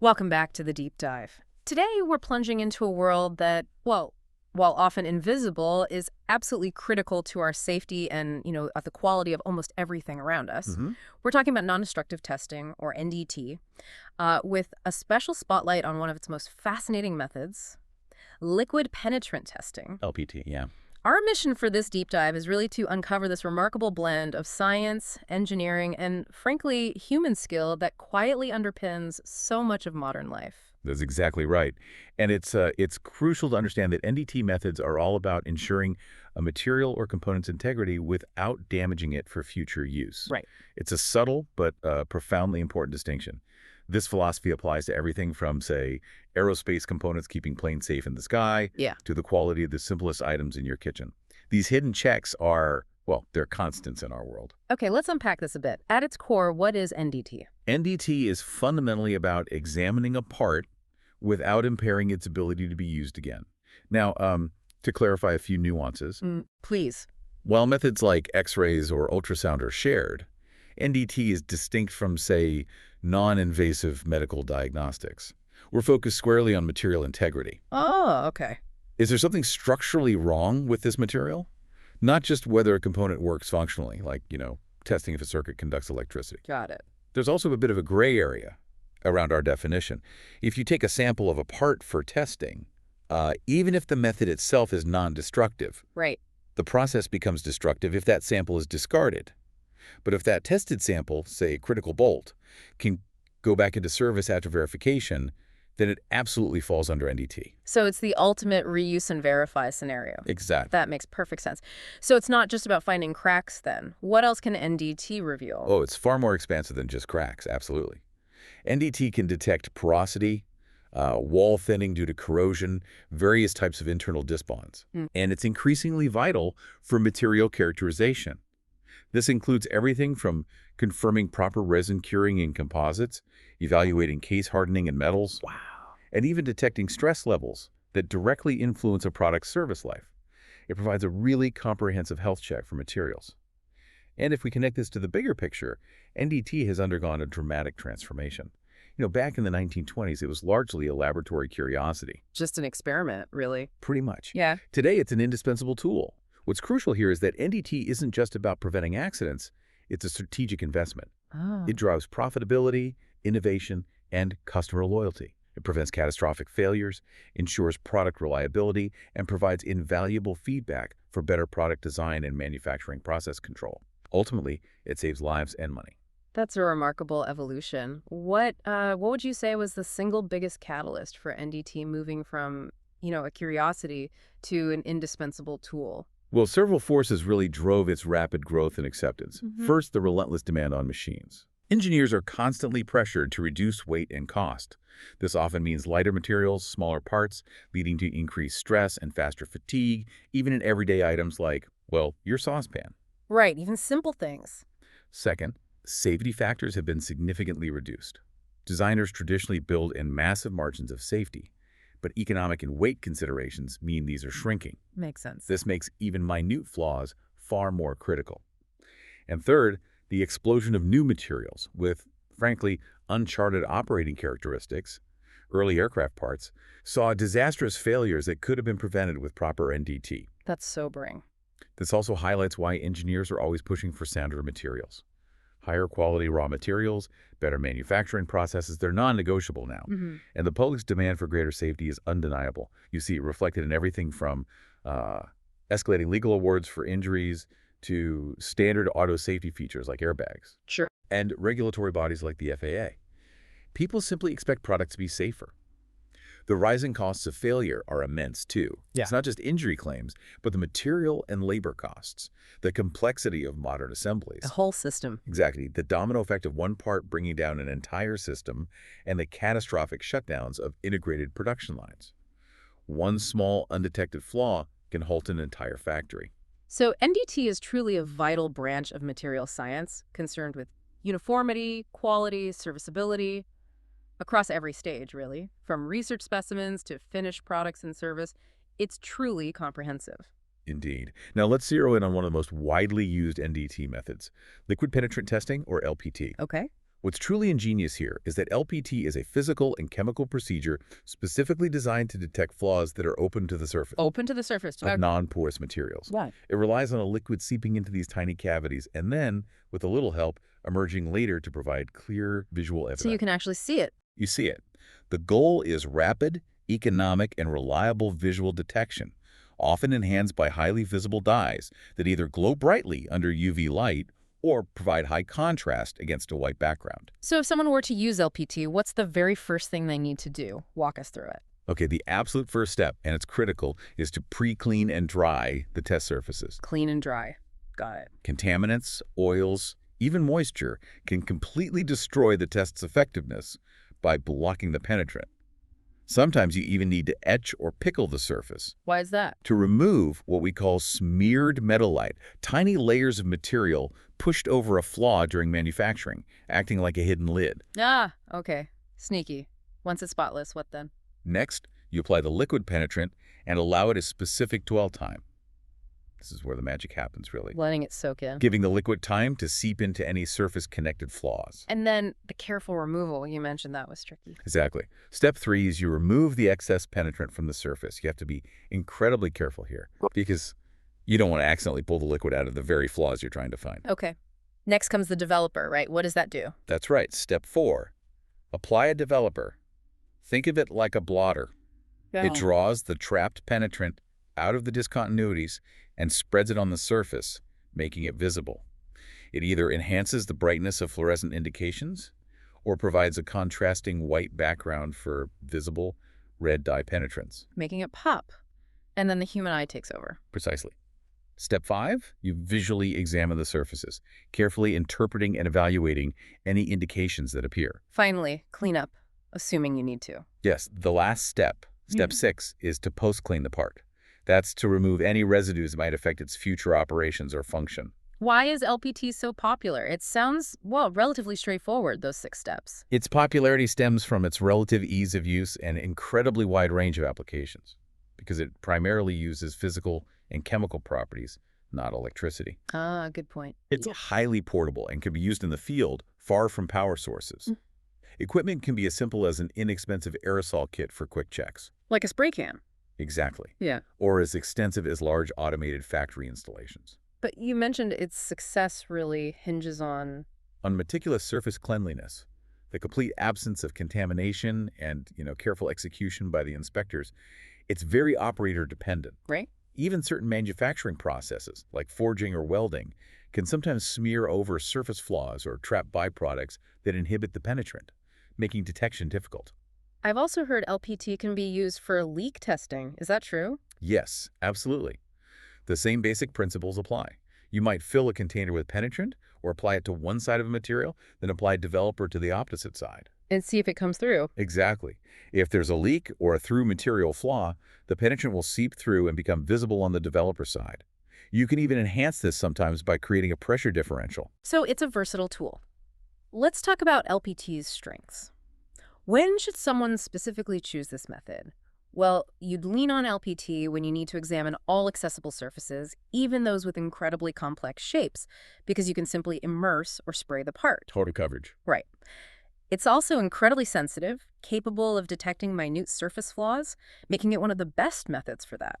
Welcome back to the deep dive. Today, we're plunging into a world that, well, while often invisible, is absolutely critical to our safety and, the quality of almost everything around us. hmm We're talking about non-destructive testing, or NDT, with a special spotlight on one of its most fascinating methods, liquid penetrant testing. LPT, yeah. Our mission for this deep dive is really to uncover this remarkable blend of science, engineering, and, frankly, human skill that quietly underpins so much of modern life. That's exactly right. And it's crucial to understand that NDT methods are all about ensuring a material or component's integrity without damaging it for future use. Right. It's a subtle but profoundly important distinction. This philosophy applies to everything from, say, aerospace components keeping planes safe in the sky, Yeah. to the quality of the simplest items in your kitchen. These hidden checks are, well, they're constants in our world. Okay, let's unpack this a bit. At its core, what is NDT? NDT is fundamentally about examining a part without impairing its ability to be used again. Now, to clarify a few nuances, Please. while methods like X-rays or ultrasound are shared, NDT is distinct from, say, non-invasive medical diagnostics. We're focused squarely on material integrity. Oh, okay. Is there something structurally wrong with this material? Not just whether a component works functionally, like, testing if a circuit conducts electricity. Got it. There's also a bit of a gray area around our definition. If you take a sample of a part for testing, even if the method itself is non-destructive, Right. the process becomes destructive if that sample is discarded. But if that tested sample, say a critical bolt, can go back into service after verification, then it absolutely falls under NDT. So it's the ultimate reuse and verify scenario. Exactly. That makes perfect sense. So it's not just about finding cracks then. What else can NDT reveal? Oh, it's far more expansive than just cracks, absolutely. NDT can detect porosity, wall thinning due to corrosion, various types of internal disbonds. And it's increasingly vital for material characterization. This includes everything from confirming proper resin curing in composites, evaluating case hardening in metals, Wow. and even detecting stress levels that directly influence a product's service life. It provides a really comprehensive health check for materials. And if we connect this to the bigger picture, NDT has undergone a dramatic transformation. Back in the 1920s, it was largely a laboratory curiosity. Just an experiment, really. Pretty much. Yeah. Today, it's an indispensable tool. What's crucial here is that NDT isn't just about preventing accidents, it's a strategic investment. Oh. It drives profitability, innovation, and customer loyalty. It prevents catastrophic failures, ensures product reliability, and provides invaluable feedback for better product design and manufacturing process control. Ultimately, it saves lives and money. That's a remarkable evolution. What would you say was the single biggest catalyst for NDT moving from, a curiosity to an indispensable tool? Well, several forces really drove its rapid growth and acceptance. First, the relentless demand on machines. Engineers are constantly pressured to reduce weight and cost. This often means lighter materials, smaller parts, leading to increased stress and faster fatigue, even in everyday items like, well, your saucepan. Right, even simple things. Second, safety factors have been significantly reduced. Designers traditionally build in massive margins of safety, but economic and weight considerations mean these are shrinking. Makes sense. This makes even minute flaws far more critical. And third, the explosion of new materials with, frankly, uncharted operating characteristics, early aircraft parts, saw disastrous failures that could have been prevented with proper NDT. That's sobering. This also highlights why engineers are always pushing for sounder materials. Higher quality raw materials, better manufacturing processes, they're non-negotiable now. And the public's demand for greater safety is undeniable. You see it reflected in everything from escalating legal awards for injuries to standard auto safety features like airbags. Sure. And regulatory bodies like the FAA. People simply expect products to be safer. The rising costs of failure are immense, too. Yeah. It's not just injury claims, but the material and labor costs, the complexity of modern assemblies. The whole system. Exactly. The domino effect of one part bringing down an entire system and the catastrophic shutdowns of integrated production lines. One small, undetected flaw can halt an entire factory. So NDT is truly a vital branch of material science concerned with uniformity, quality, serviceability, across every stage, really. From research specimens to finished products and service, it's truly comprehensive. Indeed. Now let's zero in on one of the most widely used NDT methods, liquid penetrant testing, or LPT. Okay. What's truly ingenious here is that LPT is a physical and chemical procedure specifically designed to detect flaws that are open to the surface Open to the surface. of non-porous materials. Right. It relies on a liquid seeping into these tiny cavities and then, with a little help, emerging later to provide clear visual evidence. So you can actually see it. You see it. The goal is rapid, economic, and reliable visual detection, often enhanced by highly visible dyes that either glow brightly under UV light or provide high contrast against a white background. So if someone were to use LPT, what's the very first thing they need to do? Walk us through it. Okay, the absolute first step, and it's critical, is to pre-clean and dry the test surfaces. Clean and dry. Got it. Contaminants, oils, even moisture can completely destroy the test's effectiveness by blocking the penetrant. Sometimes you even need to etch or pickle the surface Why is that? to remove what we call smeared metallite, tiny layers of material pushed over a flaw during manufacturing, acting like a hidden lid. Ah, okay. Sneaky. Once it's spotless, what then? Next, you apply the liquid penetrant and allow it a specific dwell time. This is where the magic happens, really. Letting it soak in. Giving the liquid time to seep into any surface-connected flaws. And then the careful removal, you mentioned that was tricky. Exactly. Step 3 is you remove the excess penetrant from the surface. You have to be incredibly careful here because you don't want to accidentally pull the liquid out of the very flaws you're trying to find. Okay. Next comes the developer, right? What does that do? That's right. Step 4, apply a developer. Think of it like a blotter. It draws the trapped penetrant out of the discontinuities and spreads it on the surface, making it visible. It either enhances the brightness of fluorescent indications or provides a contrasting white background for visible red dye penetrants. Making it pop. And then the human eye takes over. Precisely. Step 5, you visually examine the surfaces, carefully interpreting and evaluating any indications that appear. Finally, clean up, assuming you need to. Yes, the last step, step 6, is to post-clean the part. That's to remove any residues that might affect its future operations or function. Why is LPT so popular? It sounds, well, relatively straightforward, those 6 steps. Its popularity stems from its relative ease of use and incredibly wide range of applications, because it primarily uses physical and chemical properties, not electricity. Ah, good point. It's highly portable and can be used in the field, far from power sources. Equipment can be as simple as an inexpensive aerosol kit for quick checks. Like a spray can. Exactly. Yeah. Or as extensive as large automated factory installations. But you mentioned its success really hinges on... On meticulous surface cleanliness, the complete absence of contamination and, careful execution by the inspectors, it's very operator dependent. Right. Even certain manufacturing processes, like forging or welding, can sometimes smear over surface flaws or trap byproducts that inhibit the penetrant, making detection difficult. I've also heard LPT can be used for leak testing. Is that true? Yes, absolutely. The same basic principles apply. You might fill a container with penetrant or apply it to one side of a material, then apply developer to the opposite side. And see if it comes through. Exactly. If there's a leak or a through material flaw, the penetrant will seep through and become visible on the developer side. You can even enhance this sometimes by creating a pressure differential. So it's a versatile tool. Let's talk about LPT's strengths. When should someone specifically choose this method? Well, you'd lean on LPT when you need to examine all accessible surfaces, even those with incredibly complex shapes, because you can simply immerse or spray the part. Total coverage. Right. It's also incredibly sensitive, capable of detecting minute surface flaws, making it one of the best methods for that.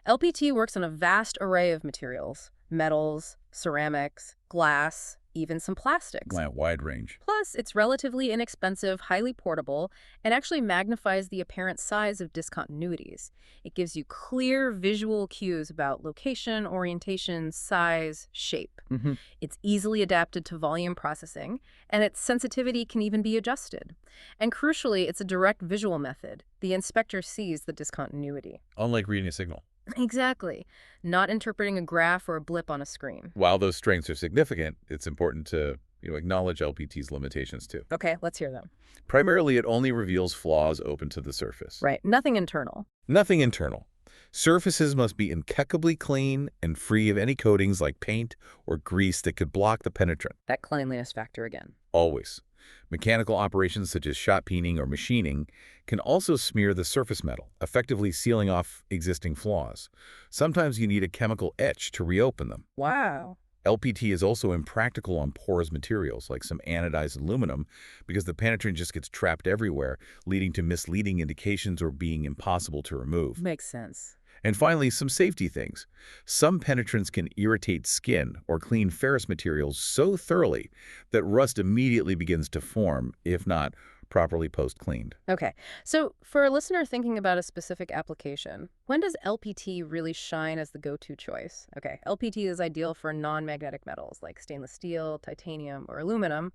LPT works on a vast array of materials: metals, ceramics, glass, even some plastics. Wide range. Plus, it's relatively inexpensive, highly portable, and actually magnifies the apparent size of discontinuities. It gives you clear visual cues about location, orientation, size, shape. It's easily adapted to volume processing, and its sensitivity can even be adjusted. And crucially, it's a direct visual method. The inspector sees the discontinuity. Unlike reading a signal. Exactly. Not interpreting a graph or a blip on a screen. While those strengths are significant, it's important to acknowledge LPT's limitations too. Okay, let's hear them. Primarily, it only reveals flaws open to the surface. Right. Nothing internal. Nothing internal. Surfaces must be impeccably clean and free of any coatings like paint or grease that could block the penetrant. That cleanliness factor again. Always. Mechanical operations such as shot peening or machining can also smear the surface metal, effectively sealing off existing flaws. Sometimes you need a chemical etch to reopen them. Wow. LPT is also impractical on porous materials like some anodized aluminum because the penetrant just gets trapped everywhere, leading to misleading indications or being impossible to remove. Makes sense. And finally, some safety things. Some penetrants can irritate skin or clean ferrous materials so thoroughly that rust immediately begins to form, if not properly post-cleaned. Okay, so for a listener thinking about a specific application, when does LPT really shine as the go-to choice? Okay, LPT is ideal for non-magnetic metals like stainless steel, titanium, or aluminum,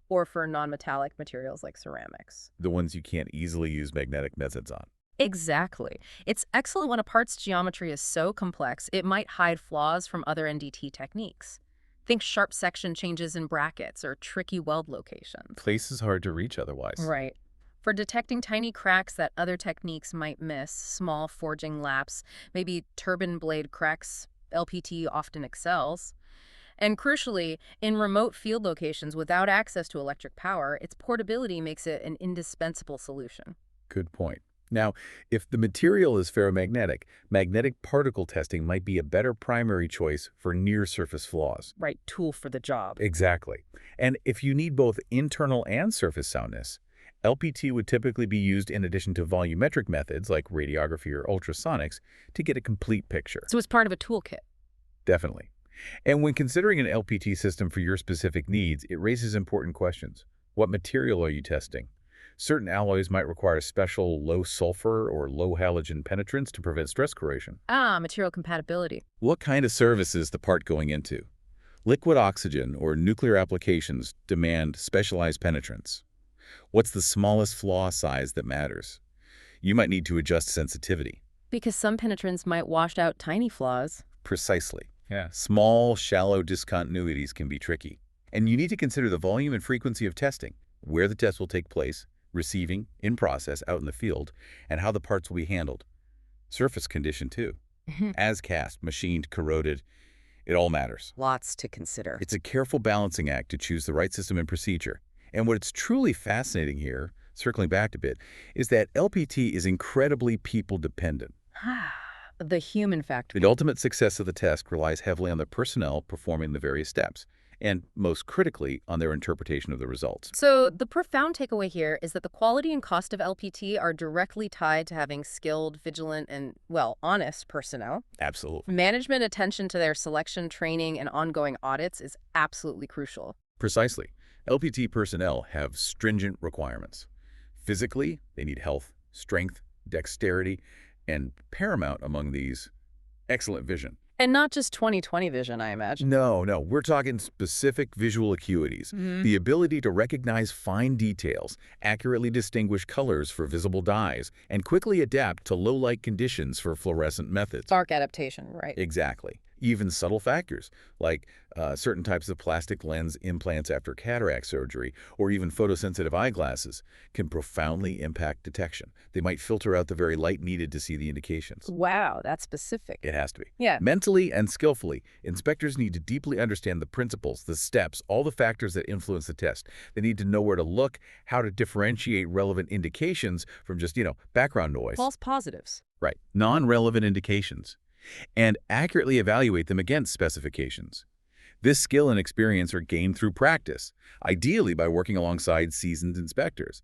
or for non-metallic materials like ceramics. The ones you can't easily use magnetic methods on. Exactly. It's excellent when a part's geometry is so complex it might hide flaws from other NDT techniques. Think sharp section changes in brackets or tricky weld locations. Places hard to reach otherwise. Right. For detecting tiny cracks that other techniques might miss, small forging laps, maybe turbine blade cracks, LPT often excels. And crucially, in remote field locations without access to electric power, its portability makes it an indispensable solution. Good point. Now, if the material is ferromagnetic, magnetic particle testing might be a better primary choice for near-surface flaws. Right tool for the job. Exactly. And if you need both internal and surface soundness, LPT would typically be used in addition to volumetric methods like radiography or ultrasonics to get a complete picture. So it's part of a toolkit. Definitely. And when considering an LPT system for your specific needs, it raises important questions. What material are you testing? Certain alloys might require special low sulfur or low halogen penetrants to prevent stress corrosion. Material compatibility. What kind of service is the part going into? Liquid oxygen or nuclear applications demand specialized penetrants. What's the smallest flaw size that matters? You might need to adjust sensitivity. Because some penetrants might wash out tiny flaws. Precisely. Yeah. Small, shallow discontinuities can be tricky. And you need to consider the volume and frequency of testing, where the test will take place, receiving, in process, out in the field, and how the parts will be handled. Surface condition, too. As cast, machined, corroded, it all matters. Lots to consider. It's a careful balancing act to choose the right system and procedure. And what's truly fascinating here, circling back a bit, is that LPT is incredibly people-dependent. The human factor. The ultimate success of the test relies heavily on the personnel performing the various steps, and most critically, on their interpretation of the results. So the profound takeaway here is that the quality and cost of LPT are directly tied to having skilled, vigilant, and, well, honest personnel. Absolutely. Management attention to their selection, training, and ongoing audits is absolutely crucial. Precisely. LPT personnel have stringent requirements. Physically, they need health, strength, dexterity, and paramount among these, excellent vision. And not just 20/20 vision, I imagine. No, we're talking specific visual acuities. The ability to recognize fine details, accurately distinguish colors for visible dyes, and quickly adapt to low-light conditions for fluorescent methods. Dark adaptation, right. Exactly. Even subtle factors, like certain types of plastic lens implants after cataract surgery, or even photosensitive eyeglasses, can profoundly impact detection. They might filter out the very light needed to see the indications. Wow, that's specific. It has to be. Yeah. Mentally and skillfully, inspectors need to deeply understand the principles, the steps, all the factors that influence the test. They need to know where to look, how to differentiate relevant indications from just, background noise. False positives. Right. Non-relevant indications. And accurately evaluate them against specifications. This skill and experience are gained through practice, ideally by working alongside seasoned inspectors.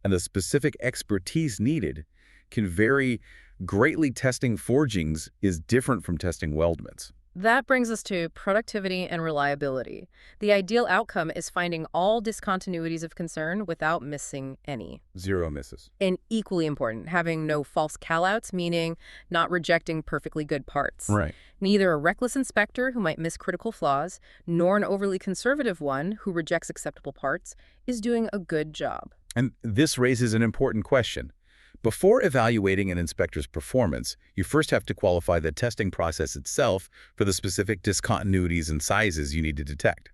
And the specific expertise needed can vary greatly. Testing forgings is different from testing weldments. That brings us to productivity and reliability. The ideal outcome is finding all discontinuities of concern without missing any. Zero misses. And equally important, having no false callouts, meaning not rejecting perfectly good parts. Right. Neither a reckless inspector who might miss critical flaws, nor an overly conservative one who rejects acceptable parts is doing a good job. And this raises an important question. Before evaluating an inspector's performance, you first have to qualify the testing process itself for the specific discontinuities and sizes you need to detect.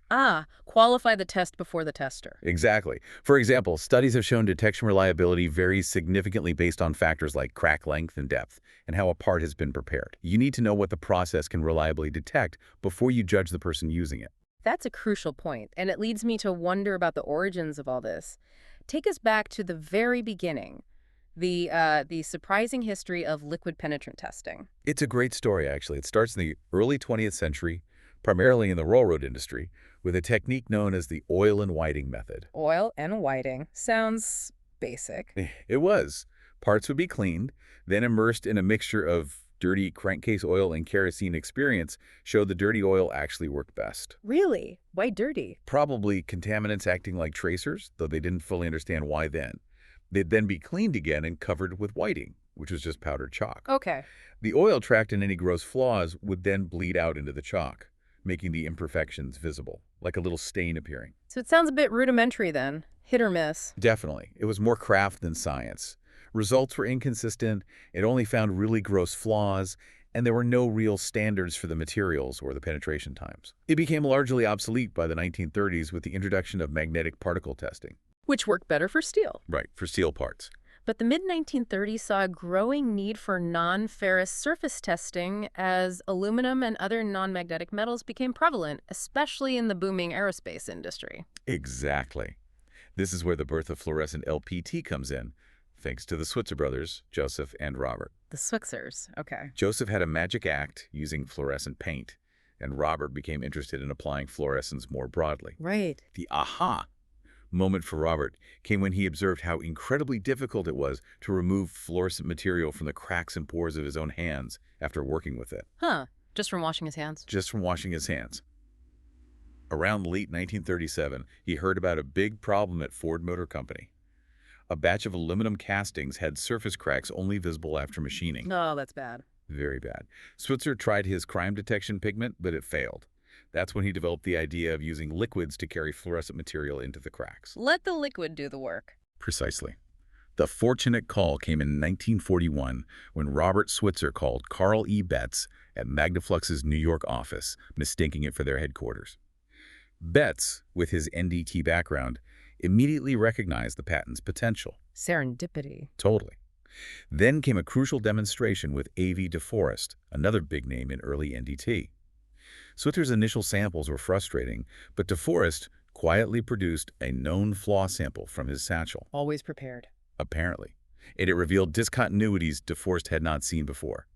Qualify the test before the tester. Exactly. For example, studies have shown detection reliability varies significantly based on factors like crack length and depth, and how a part has been prepared. You need to know what the process can reliably detect before you judge the person using it. That's a crucial point, and it leads me to wonder about the origins of all this. Take us back to the very beginning. The surprising history of liquid penetrant testing. It's a great story, actually. It starts in the early 20th century primarily in the railroad industry, with a technique known as the oil and whiting method. Oil and whiting. Sounds basic. It was. Parts would be cleaned, then immersed in a mixture of dirty crankcase oil and kerosene. Experience showed the dirty oil actually worked best. Really? Why dirty? Probably contaminants acting like tracers, though they didn't fully understand why then. They'd then be cleaned again and covered with whiting, which was just powdered chalk. Okay. The oil trapped in any gross flaws would then bleed out into the chalk, making the imperfections visible, like a little stain appearing. So it sounds a bit rudimentary then. Hit or miss. Definitely. It was more craft than science. Results were inconsistent, it only found really gross flaws, and there were no real standards for the materials or the penetration times. It became largely obsolete by the 1930s with the introduction of magnetic particle testing. Which worked better for steel. Right, for steel parts. But the mid-1930s saw a growing need for non-ferrous surface testing as aluminum and other non-magnetic metals became prevalent, especially in the booming aerospace industry. Exactly. This is where the birth of fluorescent LPT comes in, thanks to the Switzer brothers, Joseph and Robert. The Switzers, okay. Joseph had a magic act using fluorescent paint, and Robert became interested in applying fluorescence more broadly. Right. The aha moment for Robert came when he observed how incredibly difficult it was to remove fluorescent material from the cracks and pores of his own hands after working with it. Huh. Just from washing his hands? Just from washing his hands. Around late 1937, he heard about a big problem at Ford Motor Company. A batch of aluminum castings had surface cracks only visible after machining. Oh, that's bad. Very bad. Switzer tried his crime detection pigment, but it failed. That's when he developed the idea of using liquids to carry fluorescent material into the cracks. Let the liquid do the work. Precisely. The fortunate call came in 1941 when Robert Switzer called Carl E. Betts at Magnaflux's New York office, mistaking it for their headquarters. Betts, with his NDT background, immediately recognized the patent's potential. Serendipity. Totally. Then came a crucial demonstration with A.V. DeForest, another big name in early NDT. Switzer's initial samples were frustrating, but DeForest quietly produced a known flaw sample from his satchel. Always prepared. Apparently. And it revealed discontinuities DeForest had not seen before.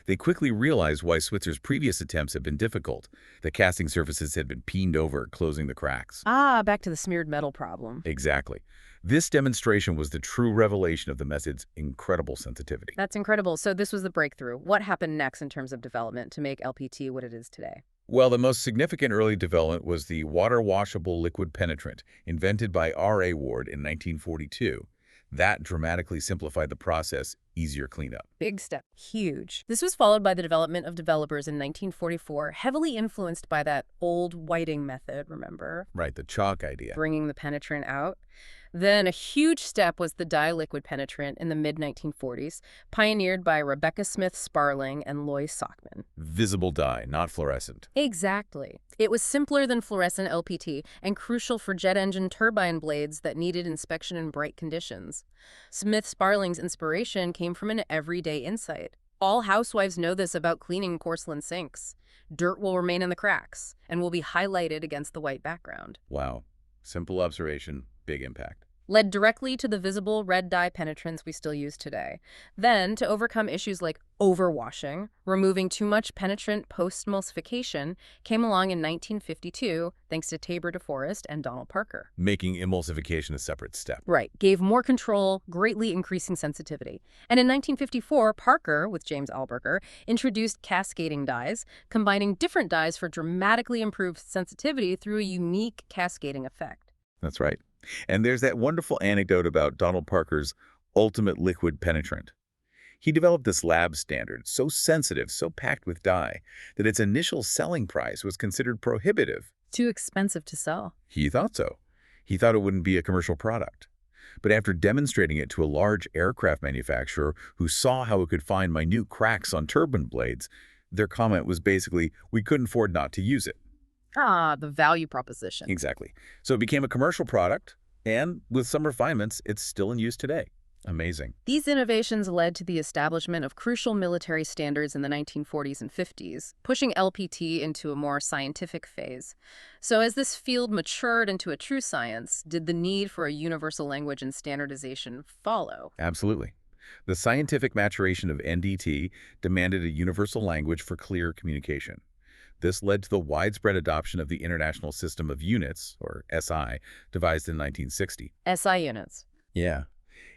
They quickly realized why Switzer's previous attempts had been difficult. The casting surfaces had been peened over, closing the cracks. Ah, back to the smeared metal problem. Exactly. This demonstration was the true revelation of the method's incredible sensitivity. That's incredible. So this was the breakthrough. What happened next in terms of development to make LPT what it is today? Well, the most significant early development was the water-washable liquid penetrant, invented by R.A. Ward in 1942. That dramatically simplified the process, easier cleanup. Big step. Huge. This was followed by the development of developers in 1944, heavily influenced by that old whiting method, remember? Right, the chalk idea. Bringing the penetrant out. Then a huge step was the dye liquid penetrant in the mid-1940s, pioneered by Rebecca Smith Sparling and Lois Sockman. Visible dye, not fluorescent. Exactly. It was simpler than fluorescent LPT and crucial for jet engine turbine blades that needed inspection in bright conditions. Smith Sparling's inspiration came from an everyday insight. All housewives know this about cleaning porcelain sinks. Dirt will remain in the cracks and will be highlighted against the white background. Wow. Simple observation, big impact. Led directly to the visible red dye penetrants we still use today. Then, to overcome issues like overwashing, removing too much penetrant post-emulsification came along in 1952 thanks to Tabor DeForest and Donald Parker. Making emulsification a separate step. Right. Gave more control, greatly increasing sensitivity. And in 1954, Parker, with James Alberger, introduced cascading dyes, combining different dyes for dramatically improved sensitivity through a unique cascading effect. That's right. And there's that wonderful anecdote about Donald Parker's ultimate liquid penetrant. He developed this lab standard, so sensitive, so packed with dye, that its initial selling price was considered prohibitive. Too expensive to sell. He thought so. He thought it wouldn't be a commercial product. But after demonstrating it to a large aircraft manufacturer who saw how it could find minute cracks on turbine blades, their comment was basically, we couldn't afford not to use it. Ah, the value proposition. Exactly. So it became a commercial product, and with some refinements, it's still in use today. Amazing. These innovations led to the establishment of crucial military standards in the 1940s and 50s, pushing LPT into a more scientific phase. So as this field matured into a true science, did the need for a universal language and standardization follow? Absolutely. The scientific maturation of NDT demanded a universal language for clear communication. This led to the widespread adoption of the International System of Units, or SI, devised in 1960. SI units. Yeah.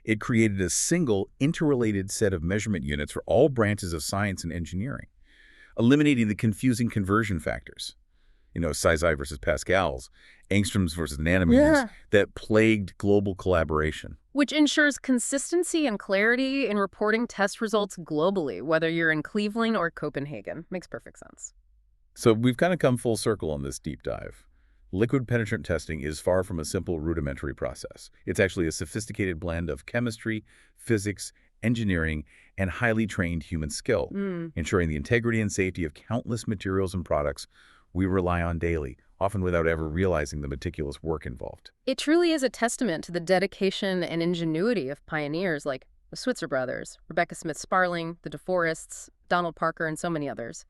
It created a single, interrelated set of measurement units for all branches of science and engineering, eliminating the confusing conversion factors. SI versus pascals, angstroms versus nanometers, that plagued global collaboration. Which ensures consistency and clarity in reporting test results globally, whether you're in Cleveland or Copenhagen. Makes perfect sense. So we've kind of come full circle on this deep dive. Liquid penetrant testing is far from a simple rudimentary process. It's actually a sophisticated blend of chemistry, physics, engineering, and highly trained human skill, ensuring the integrity and safety of countless materials and products we rely on daily, often without ever realizing the meticulous work involved. It truly is a testament to the dedication and ingenuity of pioneers like the Switzer brothers, Rebecca Smith-Sparling, the DeForests, Donald Parker, and so many others.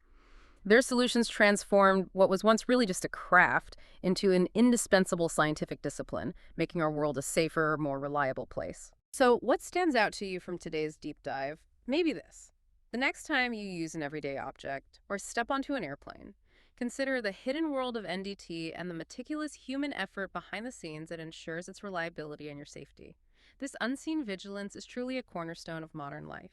Their solutions transformed what was once really just a craft into an indispensable scientific discipline, making our world a safer, more reliable place. So what stands out to you from today's deep dive? Maybe this. The next time you use an everyday object or step onto an airplane, consider the hidden world of NDT and the meticulous human effort behind the scenes that ensures its reliability and your safety. This unseen vigilance is truly a cornerstone of modern life.